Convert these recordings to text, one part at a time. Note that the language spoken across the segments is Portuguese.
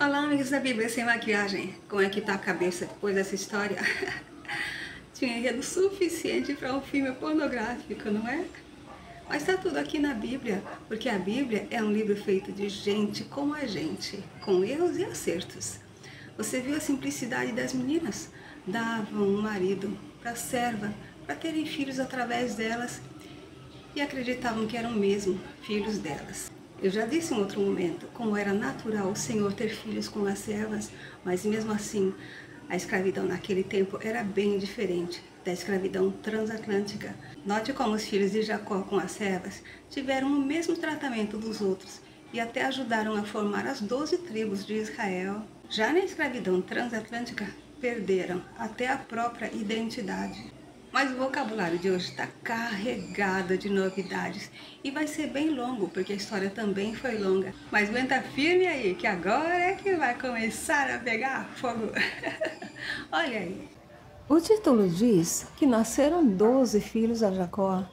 Olá, amigos da Bíblia sem maquiagem. Como é que tá a cabeça depois dessa história? Tinha enredo suficiente para um filme pornográfico, não é? Mas tá tudo aqui na Bíblia, porque a Bíblia é um livro feito de gente como a gente, com erros e acertos. Você viu a simplicidade das meninas? Davam um marido para serva, para terem filhos através delas e acreditavam que eram mesmo filhos delas. Eu já disse em outro momento como era natural o Senhor ter filhos com as servas, mas mesmo assim a escravidão naquele tempo era bem diferente da escravidão transatlântica. Note como os filhos de Jacó com as servas tiveram o mesmo tratamento dos outros e até ajudaram a formar as 12 tribos de Israel. Já na escravidão transatlântica, perderam até a própria identidade. Mas o vocabulário de hoje está carregado de novidades e vai ser bem longo, porque a história também foi longa. Mas aguenta firme aí, que agora é que vai começar a pegar fogo. Olha aí. O título diz que nasceram 12 filhos a Jacó,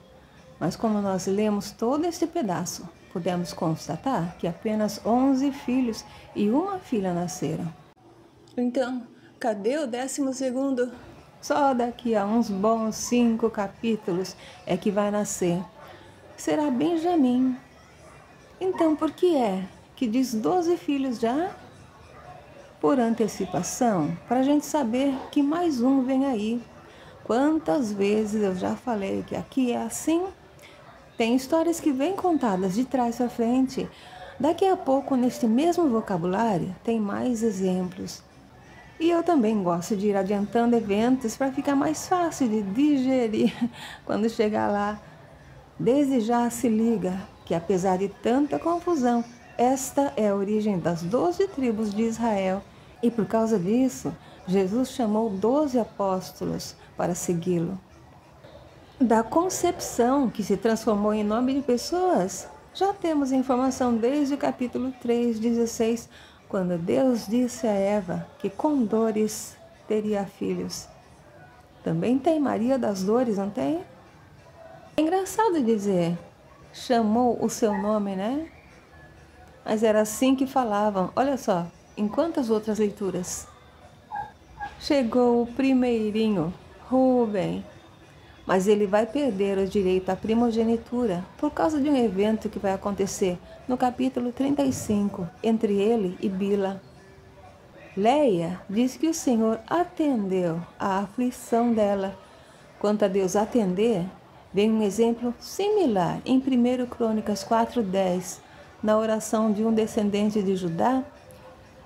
mas como nós lemos todo este pedaço, podemos constatar que apenas 11 filhos e uma filha nasceram. Então, cadê o 12º? Só daqui a uns bons 5 capítulos é que vai nascer. Será Benjamim. Então, por que é que diz 12 filhos já? Por antecipação, para a gente saber que mais um vem aí. Quantas vezes eu já falei que aqui é assim? Tem histórias que vêm contadas de trás para frente. Daqui a pouco, neste mesmo vocabulário, tem mais exemplos. E eu também gosto de ir adiantando eventos para ficar mais fácil de digerir quando chegar lá. Desde já se liga que, apesar de tanta confusão, esta é a origem das 12 tribos de Israel. E por causa disso, Jesus chamou 12 apóstolos para segui-lo. Da concepção, que se transformou em nome de pessoas, já temos informação desde o capítulo 3:16, quando Deus disse a Eva que com dores teria filhos. Também tem Maria das Dores, não tem? É engraçado dizer, chamou o seu nome, né? Mas era assim que falavam. Olha só, em quantas outras leituras. Chegou o primeirinho, Rubem, mas ele vai perder o direito à primogenitura por causa de um evento que vai acontecer no capítulo 35, entre ele e Bila. Leia diz que o Senhor atendeu à aflição dela. Quanto a Deus atender, vem um exemplo similar em 1 Crônicas 4:10, na oração de um descendente de Judá.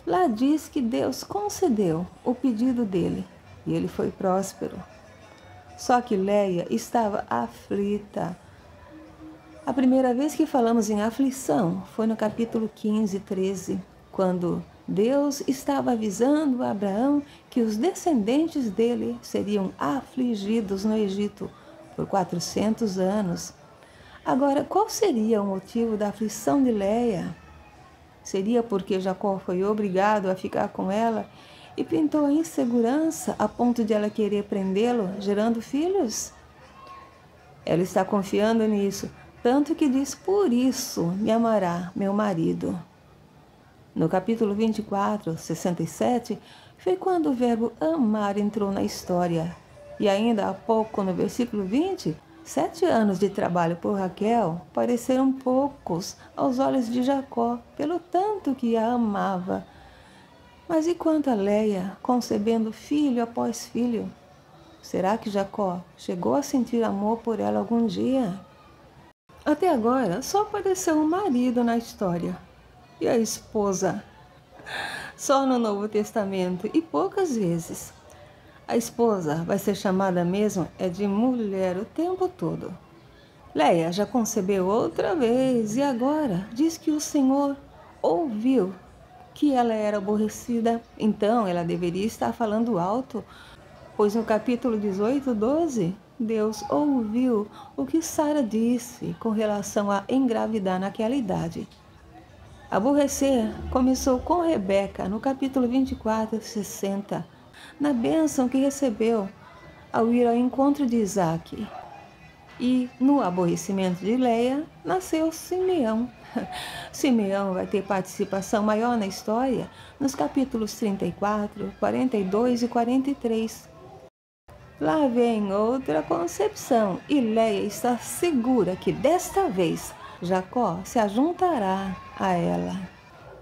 Lá diz que Deus concedeu o pedido dele e ele foi próspero. Só que Leia estava aflita. A primeira vez que falamos em aflição foi no capítulo 15:13, quando Deus estava avisando a Abraão que os descendentes dele seriam afligidos no Egito por 400 anos. Agora, qual seria o motivo da aflição de Leia? Seria porque Jacó foi obrigado a ficar com ela e pintou a insegurança a ponto de ela querer prendê-lo, gerando filhos? Ela está confiando nisso, tanto que diz, por isso me amará meu marido. No capítulo 24:67, foi quando o verbo amar entrou na história. E ainda há pouco, no versículo 20, 7 anos de trabalho por Raquel pareceram poucos aos olhos de Jacó, pelo tanto que a amava. Mas e quanto a Leia, concebendo filho após filho? Será que Jacó chegou a sentir amor por ela algum dia? Até agora, só apareceu um marido na história. E a esposa? Só no Novo Testamento, e poucas vezes. A esposa vai ser chamada mesmo de mulher o tempo todo. Leia já concebeu outra vez e agora diz que o Senhor ouviu que ela era aborrecida. Então ela deveria estar falando alto, pois no capítulo 18:12, Deus ouviu o que Sara disse com relação a engravidar naquela idade. Aborrecer começou com Rebeca no capítulo 24:60, na bênção que recebeu ao ir ao encontro de Isaque. E no aborrecimento de Leia nasceu Simeão, Simeão vai ter participação maior na história nos capítulos 34, 42 e 43. Lá vem outra concepção e Leia está segura que desta vez Jacó se ajuntará a ela.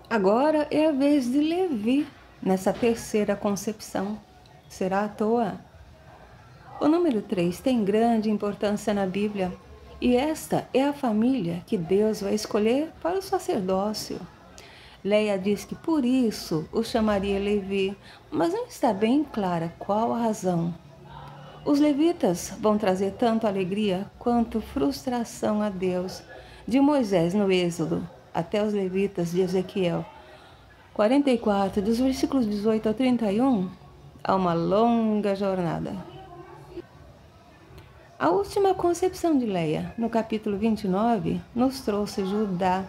Agora é a vez de Levi nessa terceira concepção. Será à toa? O número 3 tem grande importância na Bíblia e esta é a família que Deus vai escolher para o sacerdócio. Leia diz que por isso o chamaria Levi, mas não está bem clara qual a razão. Os levitas vão trazer tanto alegria quanto frustração a Deus, de Moisés no Êxodo até os levitas de Ezequiel 44, dos versículos 18 ao 31, há uma longa jornada. A última concepção de Leia, no capítulo 29, nos trouxe Judá.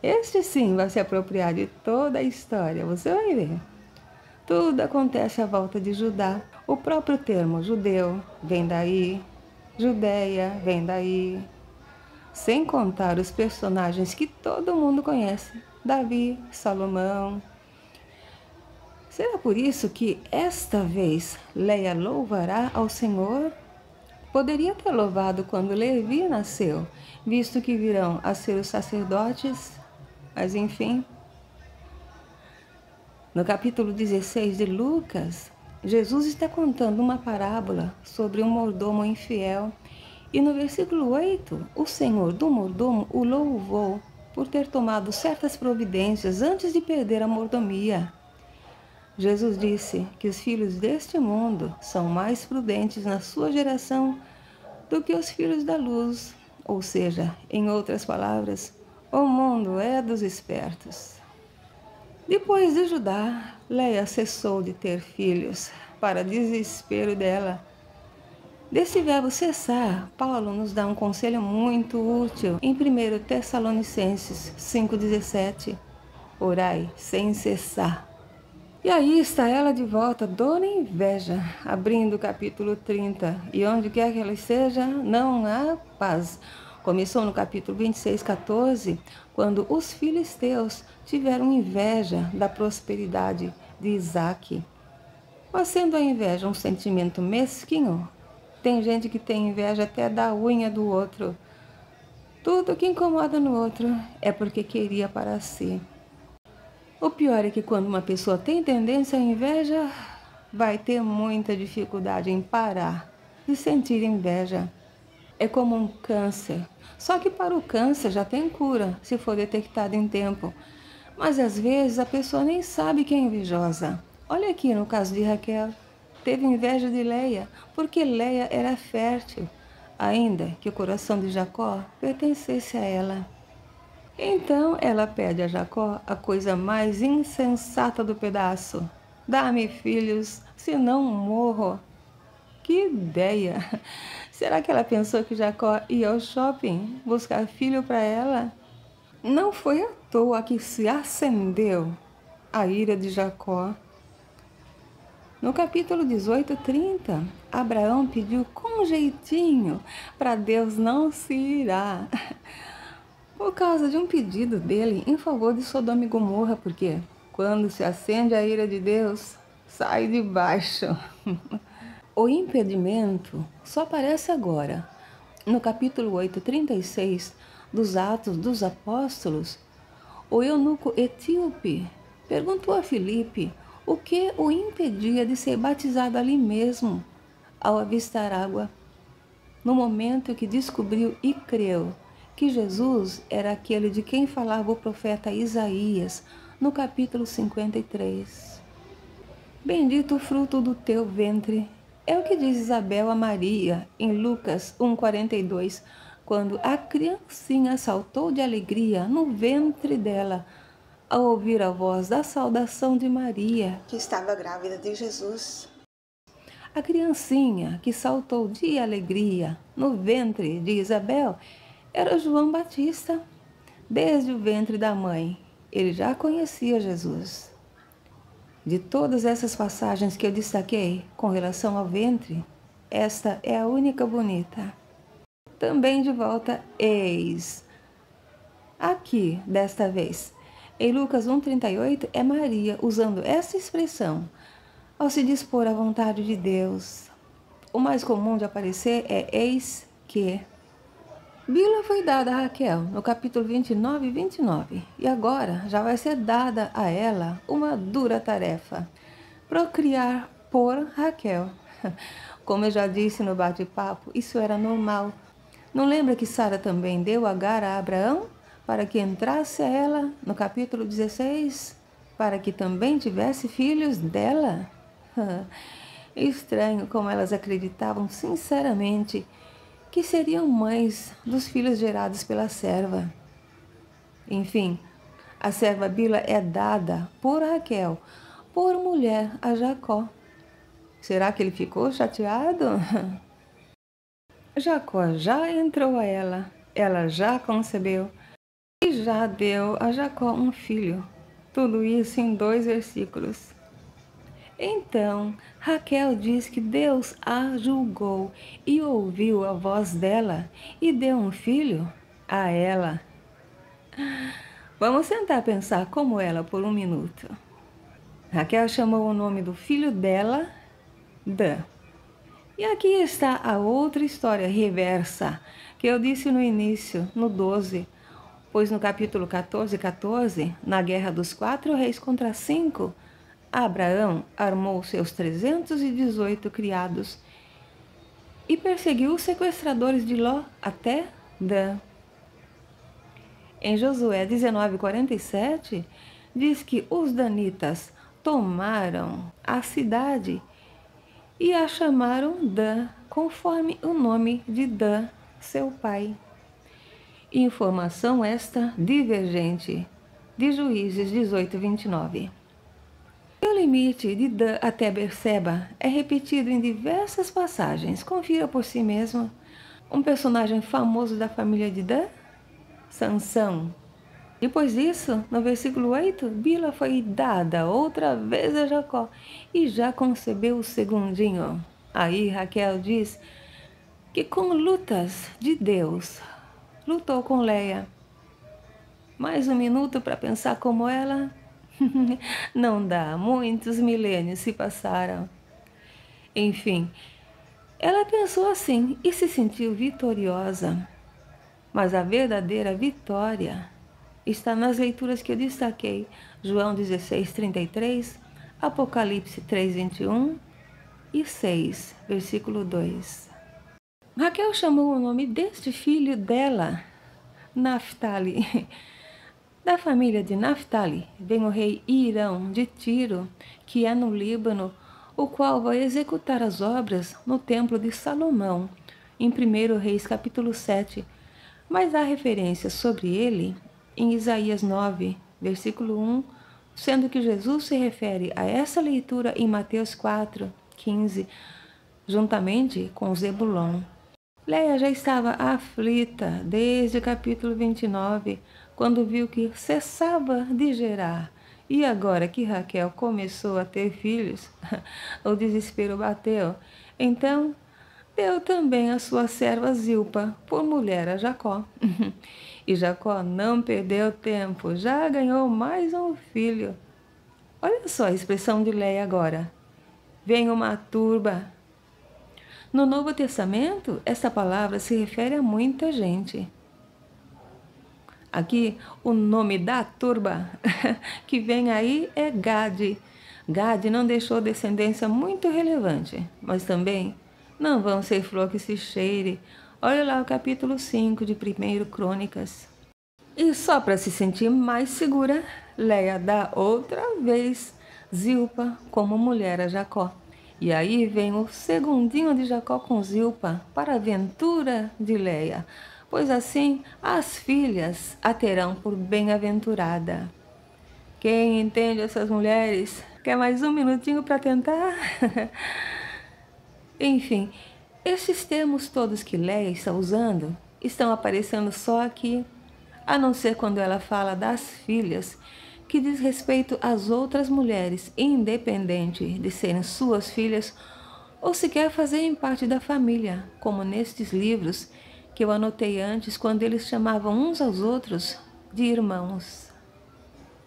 Este sim vai se apropriar de toda a história, você vai ver. Tudo acontece à volta de Judá. O próprio termo judeu vem daí, Judeia vem daí. Sem contar os personagens que todo mundo conhece, Davi, Salomão. Será por isso que esta vez Leia louvará ao Senhor? Poderia ter louvado quando Levi nasceu, visto que virão a ser os sacerdotes, mas enfim. No capítulo 16 de Lucas, Jesus está contando uma parábola sobre um mordomo infiel. E no versículo 8, o senhor do mordomo o louvou por ter tomado certas providências antes de perder a mordomia. Jesus disse que os filhos deste mundo são mais prudentes na sua geração do que os filhos da luz. Ou seja, em outras palavras, o mundo é dos espertos. Depois de Judá, Leia cessou de ter filhos, para desespero dela. Desse verbo cessar, Paulo nos dá um conselho muito útil em 1 Tessalonicenses 5,17. Orai sem cessar. E aí está ela de volta, dor e inveja, abrindo o capítulo 30. E onde quer que ela esteja, não há paz. Começou no capítulo 26:14, quando os filisteus tiveram inveja da prosperidade de Isaque. Mas sendo a inveja um sentimento mesquinho, tem gente que tem inveja até da unha do outro. Tudo que incomoda no outro é porque queria para si. O pior é que quando uma pessoa tem tendência à inveja, vai ter muita dificuldade em parar de sentir inveja. É como um câncer. Só que para o câncer já tem cura, se for detectado em tempo. Mas às vezes a pessoa nem sabe que é invejosa. Olha aqui no caso de Raquel. Teve inveja de Leia, porque Leia era fértil, ainda que o coração de Jacó pertencesse a ela. Então ela pede a Jacó a coisa mais insensata do pedaço: dá-me filhos, senão morro. Que ideia! Será que ela pensou que Jacó ia ao shopping buscar filho para ela? Não foi à toa que se acendeu a ira de Jacó. No capítulo 18:30, Abraão pediu com jeitinho para Deus não se irar, por causa de um pedido dele em favor de Sodoma e Gomorra, porque quando se acende a ira de Deus, sai de baixo. O impedimento só aparece agora. No capítulo 8:36 dos Atos dos Apóstolos, o eunuco etíope perguntou a Filipe o que o impedia de ser batizado ali mesmo, ao avistar água. No momento que descobriu e creu que Jesus era aquele de quem falava o profeta Isaías, no capítulo 53. Bendito o fruto do teu ventre. É o que diz Isabel a Maria, em Lucas 1:42, quando a criancinha saltou de alegria no ventre dela, ao ouvir a voz da saudação de Maria, que estava grávida de Jesus. A criancinha que saltou de alegria no ventre de Isabel era João Batista. Desde o ventre da mãe, ele já conhecia Jesus. De todas essas passagens que eu destaquei com relação ao ventre, esta é a única bonita. Também de volta, eis. Aqui, desta vez, em Lucas 1,38, é Maria usando essa expressão ao se dispor à vontade de Deus. O mais comum de aparecer é eis que. Bila foi dada a Raquel no capítulo 29 e 29, e agora já vai ser dada a ela uma dura tarefa: procriar por Raquel. Como eu já disse no bate-papo, isso era normal. Não lembra que Sara também deu Agar a Abraão para que entrasse a ela no capítulo 16, para que também tivesse filhos dela? Estranho como elas acreditavam sinceramente que seriam mães dos filhos gerados pela serva. Enfim, a serva Bila é dada por Raquel, por mulher a Jacó. Será que ele ficou chateado? Jacó já entrou a ela já concebeu e já deu a Jacó um filho. Tudo isso em 2 versículos. Então, Raquel diz que Deus a julgou e ouviu a voz dela e deu um filho a ela. Vamos tentar pensar como ela por um minuto. Raquel chamou o nome do filho dela Dan. E aqui está a outra história reversa que eu disse no início, no 12, pois no capítulo 14, na guerra dos 4 reis contra 5, Abraão armou seus 318 criados e perseguiu os sequestradores de Ló até Dan. Em Josué 19:47, diz que os danitas tomaram a cidade e a chamaram Dan, conforme o nome de Dan, seu pai. Informação esta divergente, de Juízes 18:29. O limite de Dan até Berseba é repetido em diversas passagens. Confira por si mesmo. Um personagem famoso da família de Dan? Sansão. Depois disso, no versículo 8, Bila foi dada outra vez a Jacó e já concebeu o segundinho. Aí Raquel diz que com lutas de Deus, lutou com Leia. Mais um minuto para pensar como ela? Não dá, muitos milênios se passaram. Enfim, ela pensou assim e se sentiu vitoriosa. Mas a verdadeira vitória está nas leituras que eu destaquei: João 16:33, Apocalipse 3:21 e 6, versículo 2. Raquel chamou o nome deste filho dela, Naftali. Da família de Naftali vem o rei Irão de Tiro, que é no Líbano, o qual vai executar as obras no templo de Salomão, em 1 Reis capítulo 7, mas há referência sobre ele em Isaías 9, versículo 1, sendo que Jesus se refere a essa leitura em Mateus 4:15, juntamente com Zebulon. Leia já estava aflita desde o capítulo 29, quando viu que cessava de gerar. E agora que Raquel começou a ter filhos, o desespero bateu. Então, deu também a sua serva Zilpa por mulher a Jacó. E Jacó não perdeu tempo, já ganhou mais um filho. Olha só a expressão de Leia agora. Vem uma turba. No Novo Testamento, essa palavra se refere a muita gente. Aqui, o nome da turba que vem aí é Gade. Gade não deixou descendência muito relevante, mas também não vão ser flor que se cheire. Olha lá o capítulo 5 de 1 Crônicas. E só para se sentir mais segura, Leia dá outra vez Zilpa como mulher a Jacó. E aí vem o segundinho de Jacó com Zilpa para a aventura de Leia, pois assim as filhas a terão por bem-aventurada. Quem entende essas mulheres? Quer mais um minutinho para tentar? Enfim, esses termos todos que Leia está usando estão aparecendo só aqui, a não ser quando ela fala das filhas, que diz respeito às outras mulheres, independente de serem suas filhas ou sequer fazerem parte da família, como nestes livros que eu anotei antes, quando eles chamavam uns aos outros de irmãos.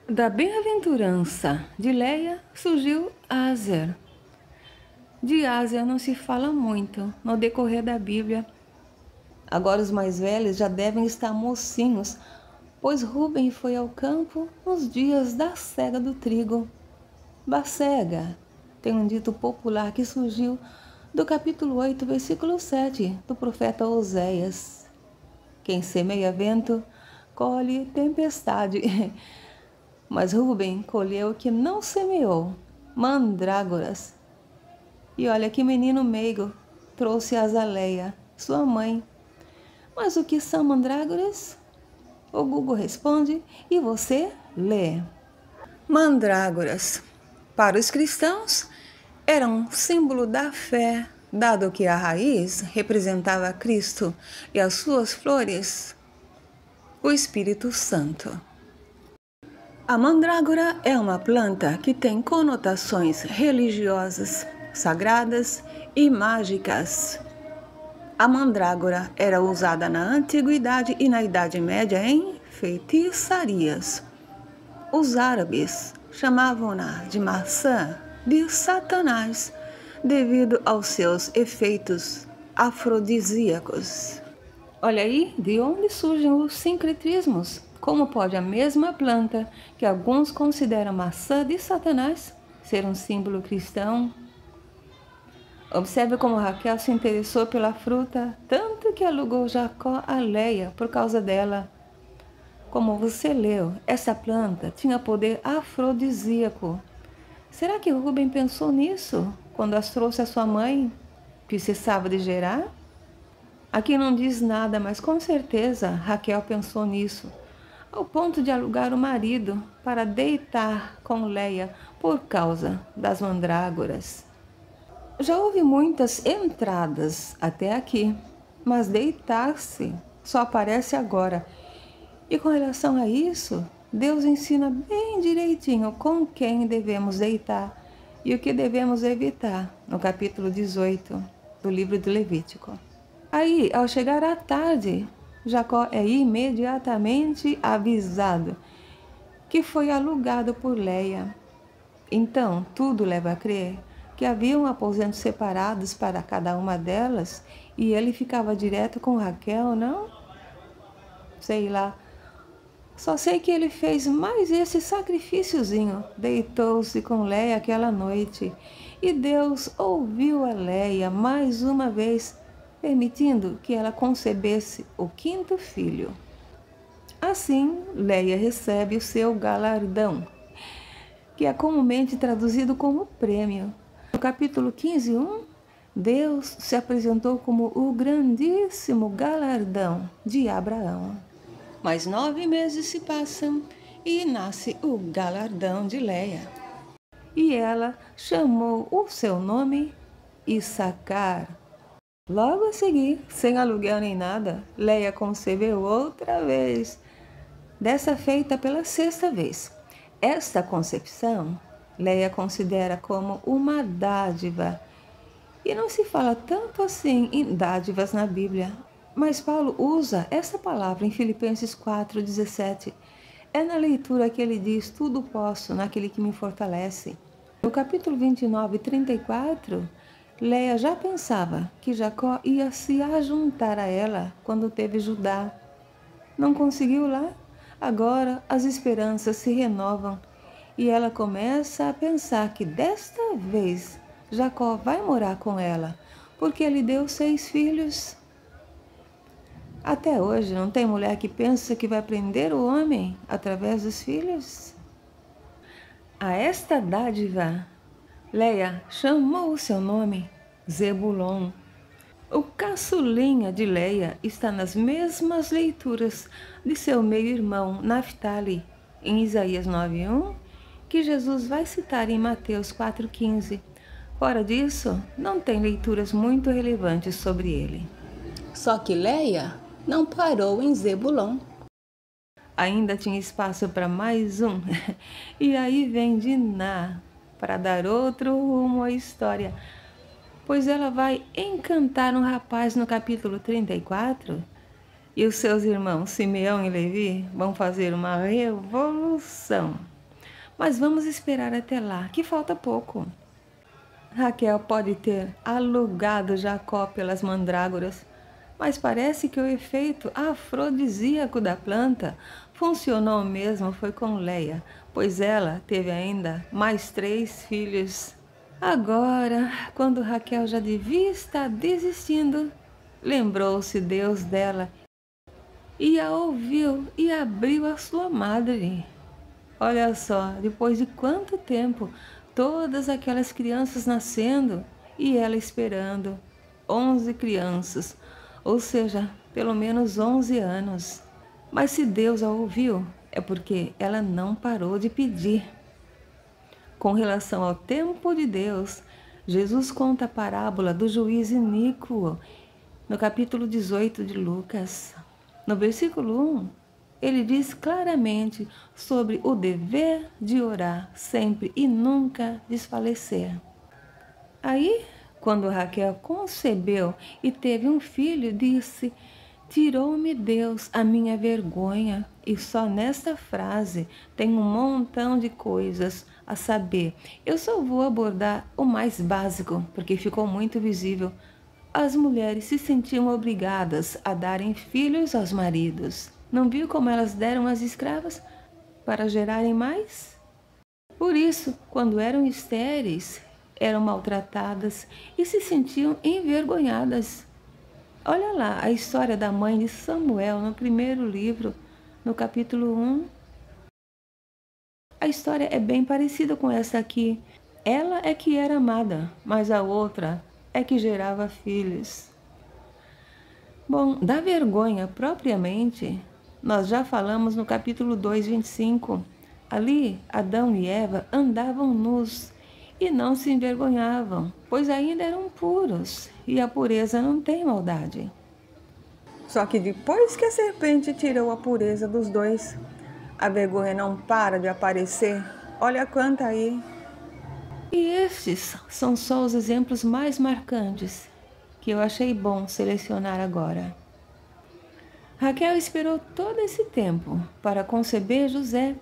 Da bem-aventurança de Leia surgiu Aser. De Aser não se fala muito no decorrer da Bíblia. Agora os mais velhos já devem estar mocinhos, pois Rúben foi ao campo nos dias da cega do trigo. Bacega tem um dito popular que surgiu do capítulo 8, versículo 7 do profeta Oséias. Quem semeia vento, colhe tempestade. Mas Rúben colheu o que não semeou, mandrágoras. E olha que menino meigo trouxe a Azaleia, sua mãe. Mas o que são mandrágoras? O Google responde e você lê. Mandrágoras, para os cristãos, era um símbolo da fé, dado que a raiz representava Cristo e as suas flores, o Espírito Santo. A mandrágora é uma planta que tem conotações religiosas, sagradas e mágicas. A mandrágora era usada na Antiguidade e na Idade Média em feitiçarias. Os árabes chamavam-na de maçã de Satanás, devido aos seus efeitos afrodisíacos. Olha aí de onde surgem os sincretismos. Como pode a mesma planta, que alguns consideram maçã de Satanás, ser um símbolo cristão? Observe como Raquel se interessou pela fruta, tanto que alugou Jacó a Leia por causa dela. Como você leu, essa planta tinha poder afrodisíaco. Será que Rúben pensou nisso quando as trouxe à sua mãe, que cessava de gerar? Aqui não diz nada, mas com certeza Raquel pensou nisso, ao ponto de alugar o marido para deitar com Leia por causa das mandrágoras. Já houve muitas entradas até aqui, mas deitar-se só aparece agora. E com relação a isso, Deus ensina bem direitinho com quem devemos deitar e o que devemos evitar, no capítulo 18 do livro de Levítico. Aí, ao chegar à tarde, Jacó é imediatamente avisado que foi alugado por Leia. Então, tudo leva a crer que haviam aposentos separados para cada uma delas e ele ficava direto com Raquel, não? Sei lá. Só sei que ele fez mais esse sacrifíciozinho, deitou-se com Leia aquela noite e Deus ouviu a Leia mais uma vez, permitindo que ela concebesse o 5º filho. Assim, Leia recebe o seu galardão, que é comumente traduzido como prêmio. No capítulo 15:1, Deus se apresentou como o grandíssimo galardão de Abraão. Mas 9 meses se passam e nasce o galardão de Leia. E ela chamou o seu nome Issacar. Logo a seguir, sem aluguel nem nada, Leia concebeu outra vez, dessa feita pela 6ª vez. Esta concepção, Leia considera como uma dádiva. E não se fala tanto assim em dádivas na Bíblia, mas Paulo usa essa palavra em Filipenses 4:17. É na leitura que ele diz: tudo posso naquele que me fortalece. No capítulo 29:34, Leia já pensava que Jacó ia se ajuntar a ela quando teve Judá. Não conseguiu lá? Agora as esperanças se renovam e ela começa a pensar que desta vez Jacó vai morar com ela, porque ele deu 6 filhos. Até hoje não tem mulher que pensa que vai prender o homem através dos filhos? A esta dádiva, Leia chamou o seu nome Zebulon. O caçulinha de Leia está nas mesmas leituras de seu meio-irmão Naftali, em Isaías 9:1, que Jesus vai citar em Mateus 4:15. Fora disso, não tem leituras muito relevantes sobre ele. Só que Leia não parou em Zebulon. Ainda tinha espaço para mais um. E aí vem Diná para dar outro rumo à história, pois ela vai encantar um rapaz no capítulo 34 E os seus irmãos Simeão e Levi vão fazer uma revolução. Mas vamos esperar até lá, que falta pouco. Raquel pode ter alugado Jacó pelas mandrágoras, mas parece que o efeito afrodisíaco da planta funcionou mesmo foi com Leia, pois ela teve ainda mais 3 filhos. Agora, quando Raquel já devia estar desistindo, lembrou-se Deus dela e a ouviu e abriu a sua madre. Olha só, depois de quanto tempo, todas aquelas crianças nascendo e ela esperando. 11 crianças, ou seja, pelo menos 11 anos. Mas se Deus a ouviu, é porque ela não parou de pedir. Com relação ao tempo de Deus, Jesus conta a parábola do juiz iníquo no capítulo 18 de Lucas. No versículo 1, ele diz claramente sobre o dever de orar sempre e nunca desfalecer. Aí, quando Raquel concebeu e teve um filho, disse: tirou-me Deus a minha vergonha. E só nesta frase tem um montão de coisas a saber. Eu só vou abordar o mais básico, porque ficou muito visível. As mulheres se sentiam obrigadas a darem filhos aos maridos. Não viu como elas deram as escravas para gerarem mais? Por isso, quando eram estéreis, eram maltratadas e se sentiam envergonhadas. Olha lá a história da mãe de Samuel no primeiro livro, no capítulo 1. A história é bem parecida com essa aqui. Ela é que era amada, mas a outra é que gerava filhos. Bom, da vergonha propriamente, nós já falamos no capítulo 2, 25. Ali, Adão e Eva andavam nus e não se envergonhavam, pois ainda eram puros, e a pureza não tem maldade. Só que depois que a serpente tirou a pureza dos dois, a vergonha não para de aparecer. Olha quanta aí. E estes são só os exemplos mais marcantes que eu achei bom selecionar agora. Raquel esperou todo esse tempo para conceber José.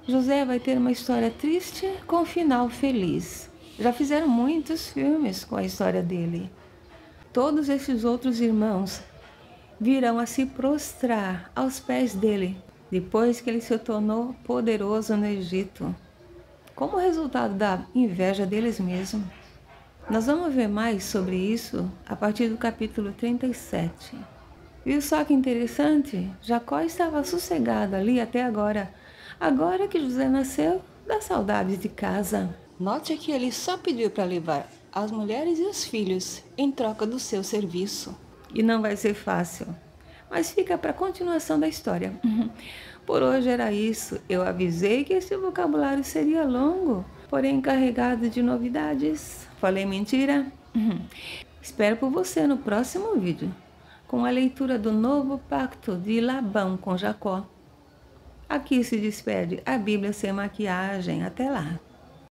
José vai ter uma história triste com um final feliz. Já fizeram muitos filmes com a história dele. Todos esses outros irmãos virão a se prostrar aos pés dele depois que ele se tornou poderoso no Egito, como resultado da inveja deles mesmos. Nós vamos ver mais sobre isso a partir do capítulo 37. Viu só que interessante? Jacó estava sossegado ali até agora. Agora que José nasceu, dá saudade de casa. Note que ele só pediu para levar as mulheres e os filhos em troca do seu serviço. E não vai ser fácil, mas fica para a continuação da história. Por hoje era isso. Eu avisei que esse vocabulário seria longo, porém carregado de novidades. Falei mentira? Espero por você no próximo vídeo, com a leitura do novo pacto de Labão com Jacó. Aqui se despede a Bíblia Sem Maquiagem. Até lá!